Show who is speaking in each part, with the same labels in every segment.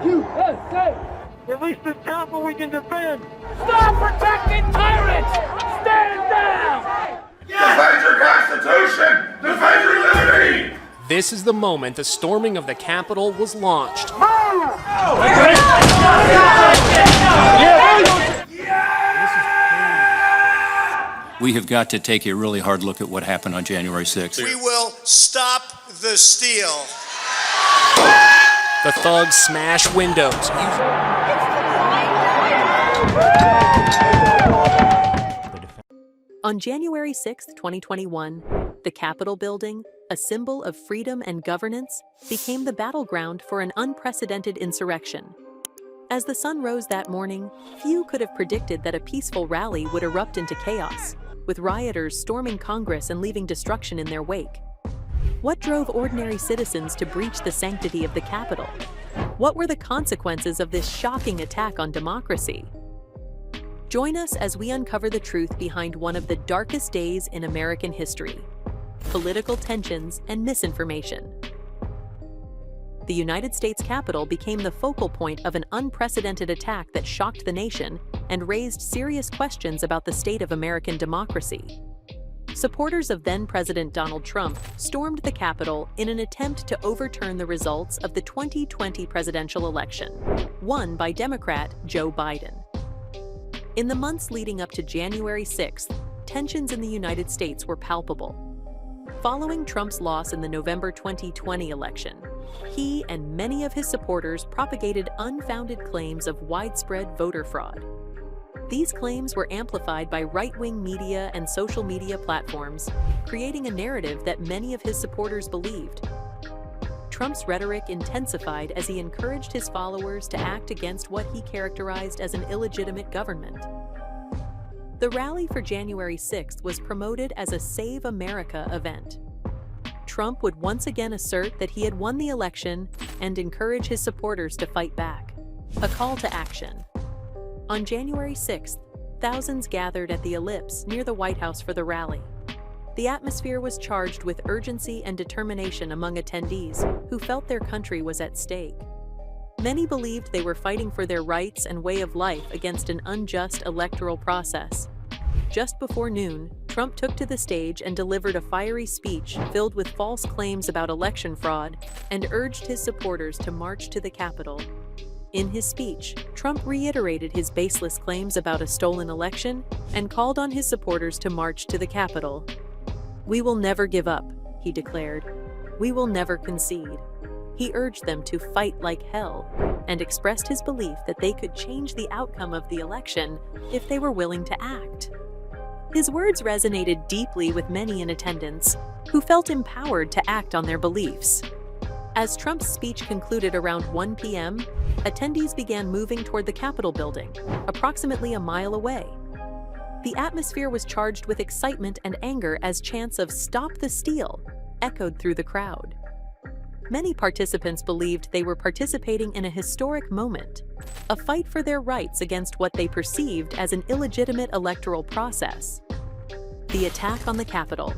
Speaker 1: USA!
Speaker 2: Release the chopper we can defend!
Speaker 1: Stop protecting tyrants! Stand down!
Speaker 3: Defend your Constitution! Defend your liberty!
Speaker 4: This is the moment the storming of the Capitol was launched.
Speaker 5: We have got to take a really hard look at what happened on January 6th.
Speaker 6: We will stop the steal.
Speaker 4: The thugs smash windows.
Speaker 7: On January 6, 2021, the Capitol building, a symbol of freedom and governance, became the battleground for an unprecedented insurrection. As the sun rose that morning, few could have predicted that a peaceful rally would erupt into chaos, with rioters storming Congress and leaving destruction in their wake. What drove ordinary citizens to breach the sanctity of the Capitol? What were the consequences of this shocking attack on democracy? Join us as we uncover the truth behind one of the darkest days in American history: political tensions and misinformation. The United States Capitol became the focal point of an unprecedented attack that shocked the nation and raised serious questions about the state of American democracy. Supporters of then-President Donald Trump stormed the Capitol in an attempt to overturn the results of the 2020 presidential election, won by Democrat Joe Biden. In the months leading up to January 6th, tensions in the United States were palpable. Following Trump's loss in the November 2020 election, he and many of his supporters propagated unfounded claims of widespread voter fraud. These claims were amplified by right-wing media and social media platforms, creating a narrative that many of his supporters believed. Trump's rhetoric intensified as he encouraged his followers to act against what he characterized as an illegitimate government. The rally for January 6th was promoted as a Save America event. Trump would once again assert that he had won the election and encourage his supporters to fight back. A call to action. On January 6th, thousands gathered at the Ellipse near the White House for the rally. The atmosphere was charged with urgency and determination among attendees who felt their country was at stake. Many believed they were fighting for their rights and way of life against an unjust electoral process. Just before noon, Trump took to the stage and delivered a fiery speech filled with false claims about election fraud and urged his supporters to march to the Capitol. In his speech, Trump reiterated his baseless claims about a stolen election and called on his supporters to march to the Capitol. "We will never give up," he declared. "We will never concede." He urged them to fight like hell and expressed his belief that they could change the outcome of the election if they were willing to act. His words resonated deeply with many in attendance, who felt empowered to act on their beliefs. As Trump's speech concluded around 1 p.m., attendees began moving toward the Capitol building, approximately a mile away. The atmosphere was charged with excitement and anger as chants of "Stop the Steal" echoed through the crowd. Many participants believed they were participating in a historic moment, a fight for their rights against what they perceived as an illegitimate electoral process. The attack on the Capitol.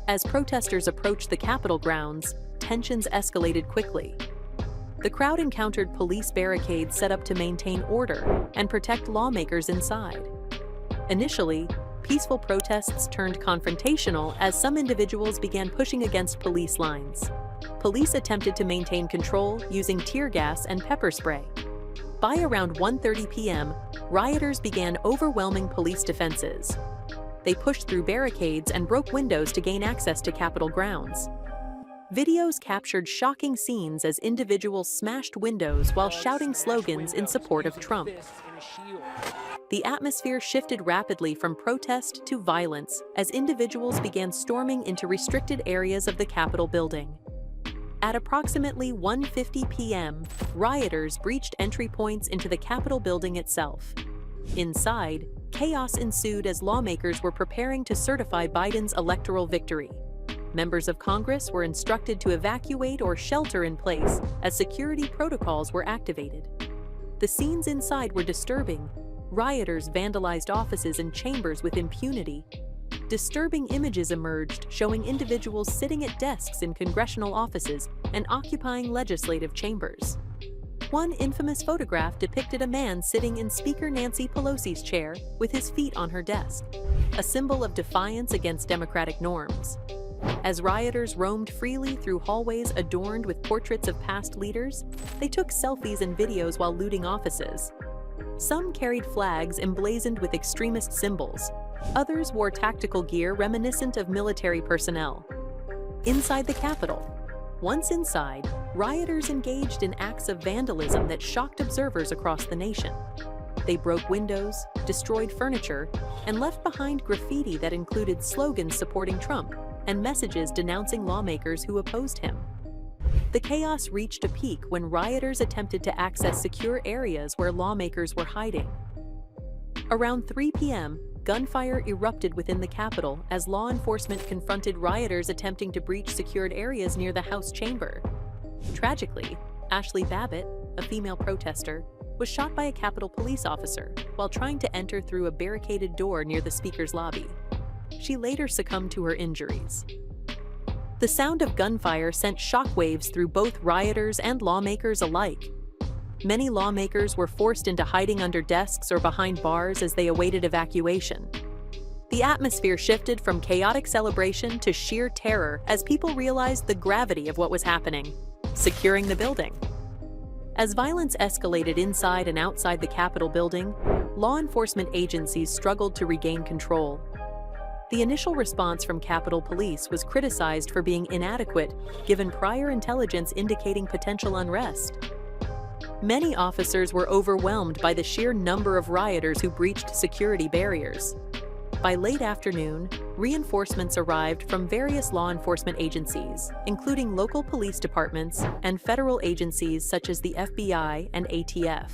Speaker 7: As protesters approached the Capitol grounds, tensions escalated quickly. The crowd encountered police barricades set up to maintain order and protect lawmakers inside. Initially, peaceful protests turned confrontational as some individuals began pushing against police lines. Police attempted to maintain control using tear gas and pepper spray. By around 1:30 p.m., rioters began overwhelming police defenses. They pushed through barricades and broke windows to gain access to Capitol grounds. Videos captured shocking scenes as individuals smashed windows while shouting slogans in support of Trump. The atmosphere shifted rapidly from protest to violence as individuals began storming into restricted areas of the Capitol building. At approximately 1:50 p.m., rioters breached entry points into the Capitol building itself. Inside, chaos ensued as lawmakers were preparing to certify Biden's electoral victory. Members of Congress were instructed to evacuate or shelter in place as security protocols were activated. The scenes inside were disturbing. Rioters vandalized offices and chambers with impunity. Disturbing images emerged showing individuals sitting at desks in congressional offices and occupying legislative chambers. One infamous photograph depicted a man sitting in Speaker Nancy Pelosi's chair with his feet on her desk, a symbol of defiance against democratic norms. As rioters roamed freely through hallways adorned with portraits of past leaders, they took selfies and videos while looting offices. Some carried flags emblazoned with extremist symbols. Others wore tactical gear reminiscent of military personnel. Inside the Capitol. Once inside, rioters engaged in acts of vandalism that shocked observers across the nation. They broke windows, destroyed furniture, and left behind graffiti that included slogans supporting Trump and messages denouncing lawmakers who opposed him. The chaos reached a peak when rioters attempted to access secure areas where lawmakers were hiding. Around 3 p.m., gunfire erupted within the Capitol as law enforcement confronted rioters attempting to breach secured areas near the House chamber. Tragically, Ashley Babbitt, a female protester, was shot by a Capitol police officer while trying to enter through a barricaded door near the Speaker's lobby. She later succumbed to her injuries. The sound of gunfire sent shockwaves through both rioters and lawmakers alike. Many lawmakers were forced into hiding under desks or behind bars as they awaited evacuation. The atmosphere shifted from chaotic celebration to sheer terror as people realized the gravity of what was happening, securing the building. As violence escalated inside and outside the Capitol building, law enforcement agencies struggled to regain control. The initial response from Capitol Police was criticized for being inadequate, given prior intelligence indicating potential unrest. Many officers were overwhelmed by the sheer number of rioters who breached security barriers. By late afternoon, reinforcements arrived from various law enforcement agencies, including local police departments and federal agencies such as the FBI and ATF.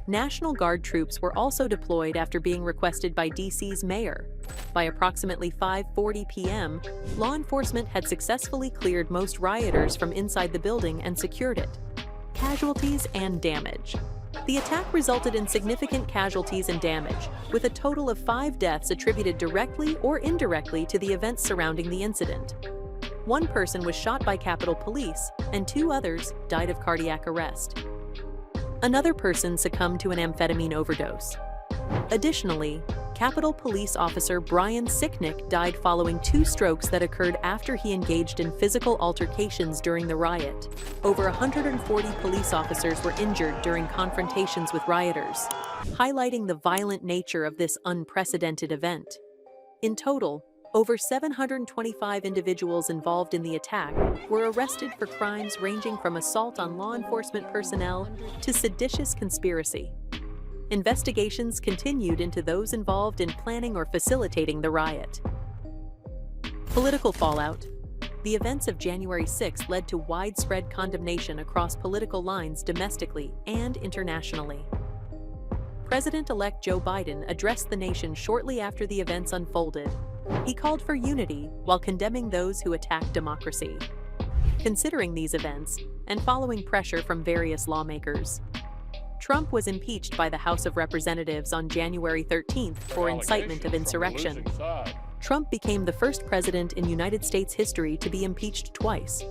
Speaker 7: National Guard troops were also deployed after being requested by DC's mayor. By approximately 5:40 p.m., law enforcement had successfully cleared most rioters from inside the building and secured it. Casualties and damage. The attack resulted in significant casualties and damage, with a total of 5 deaths attributed directly or indirectly to the events surrounding the incident. One person was shot by Capitol Police, and 2 others died of cardiac arrest. Another person succumbed to an amphetamine overdose. Additionally, Capitol Police Officer Brian Sicknick died following 2 strokes that occurred after he engaged in physical altercations during the riot. Over 140 police officers were injured during confrontations with rioters, highlighting the violent nature of this unprecedented event. In total, over 725 individuals involved in the attack were arrested for crimes ranging from assault on law enforcement personnel to seditious conspiracy. Investigations continued into those involved in planning or facilitating the riot. Political fallout. The events of January 6 led to widespread condemnation across political lines domestically and internationally. President-elect Joe Biden addressed the nation shortly after the events unfolded. He called for unity while condemning those who attacked democracy. Considering these events, and following pressure from various lawmakers, Trump was impeached by the House of Representatives on January 13th for incitement of insurrection. Trump became the first president in United States history to be impeached twice.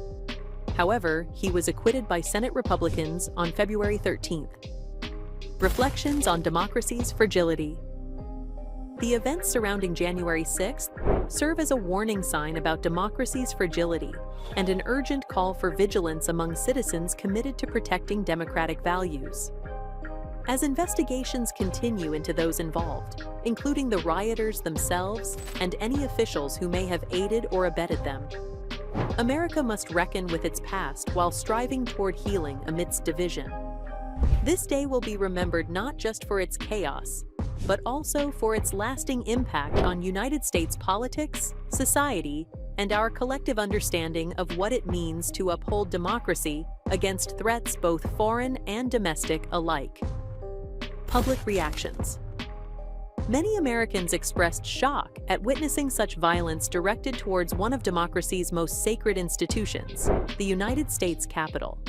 Speaker 7: However, he was acquitted by Senate Republicans on February 13th. Reflections on democracy's fragility. The events surrounding January 6th serve as a warning sign about democracy's fragility and an urgent call for vigilance among citizens committed to protecting democratic values. As investigations continue into those involved, including the rioters themselves and any officials who may have aided or abetted them, America must reckon with its past while striving toward healing amidst division. This day will be remembered not just for its chaos, but also for its lasting impact on United States politics, society, and our collective understanding of what it means to uphold democracy against threats both foreign and domestic alike. Public reactions. Many Americans expressed shock at witnessing such violence directed towards one of democracy's most sacred institutions, the United States Capitol.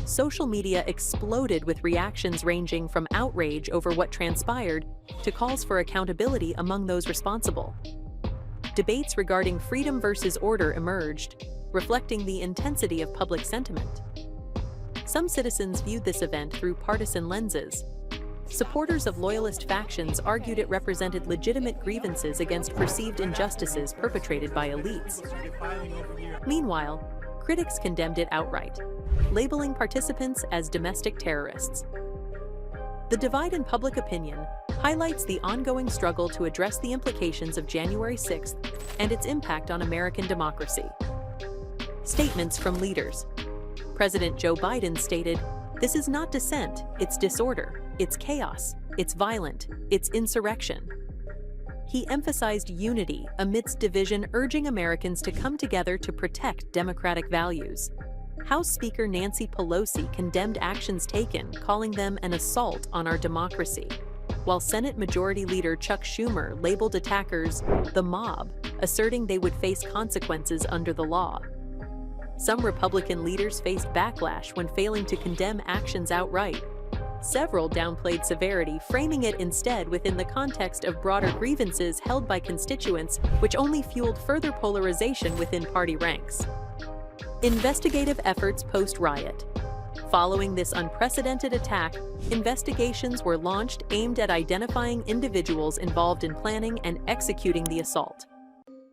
Speaker 7: Social media exploded with reactions ranging from outrage over what transpired to calls for accountability among those responsible. Debates regarding freedom versus order emerged, reflecting the intensity of public sentiment. Some citizens viewed this event through partisan lenses. Supporters of loyalist factions argued it represented legitimate grievances against perceived injustices perpetrated by elites. Meanwhile, critics condemned it outright, labeling participants as domestic terrorists. The divide in public opinion highlights the ongoing struggle to address the implications of January 6th and its impact on American democracy. Statements from leaders. President Joe Biden stated, "This is not dissent, it's disorder, it's chaos, it's violent, it's insurrection." He emphasized unity amidst division, urging Americans to come together to protect democratic values. House Speaker Nancy Pelosi condemned actions taken, calling them an assault on our democracy, while Senate Majority Leader Chuck Schumer labeled attackers the mob, asserting they would face consequences under the law. Some Republican leaders faced backlash when failing to condemn actions outright. Several downplayed severity, framing it instead within the context of broader grievances held by constituents, which only fueled further polarization within party ranks. Investigative efforts post-riot. Following this unprecedented attack, investigations were launched aimed at identifying individuals involved in planning and executing the assault.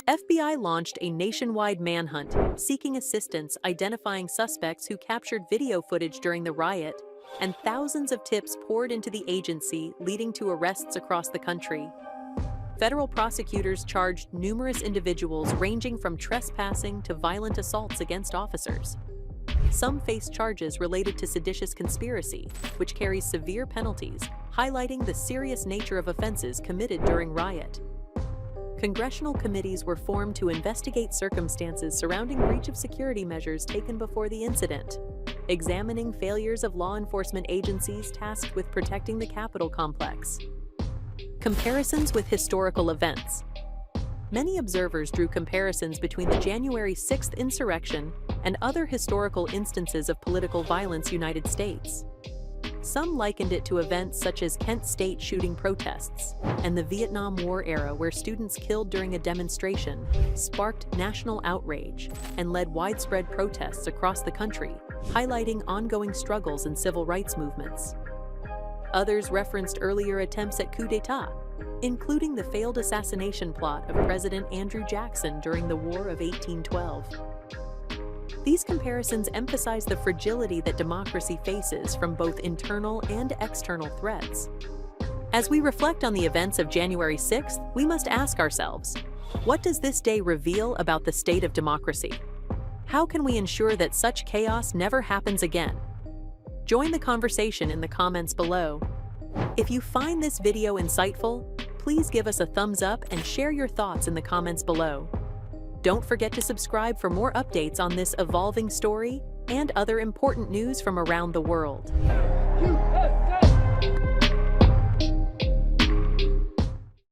Speaker 7: FBI launched a nationwide manhunt, seeking assistance identifying suspects who captured video footage during the riot, and thousands of tips poured into the agency, leading to arrests across the country. Federal prosecutors charged numerous individuals ranging from trespassing to violent assaults against officers. Some faced charges related to seditious conspiracy, which carries severe penalties, highlighting the serious nature of offenses committed during riot. Congressional committees were formed to investigate circumstances surrounding breach of security measures taken before the incident, examining failures of law enforcement agencies tasked with protecting the Capitol complex. Comparisons with historical events. Many observers drew comparisons between the January 6th insurrection and other historical instances of political violence in the United States. Some likened it to events such as Kent State shooting protests and the Vietnam War era, where students killed during a demonstration sparked national outrage and led widespread protests across the country, highlighting ongoing struggles in civil rights movements. Others referenced earlier attempts at coup d'etat, including the failed assassination plot of President Andrew Jackson during the War of 1812. These comparisons emphasize the fragility that democracy faces from both internal and external threats. As we reflect on the events of January 6th, we must ask ourselves, what does this day reveal about the state of democracy? How can we ensure that such chaos never happens again? Join the conversation in the comments below. If you find this video insightful, please give us a thumbs up and share your thoughts in the comments below. Don't forget to subscribe for more updates on this evolving story and other important news from around the world.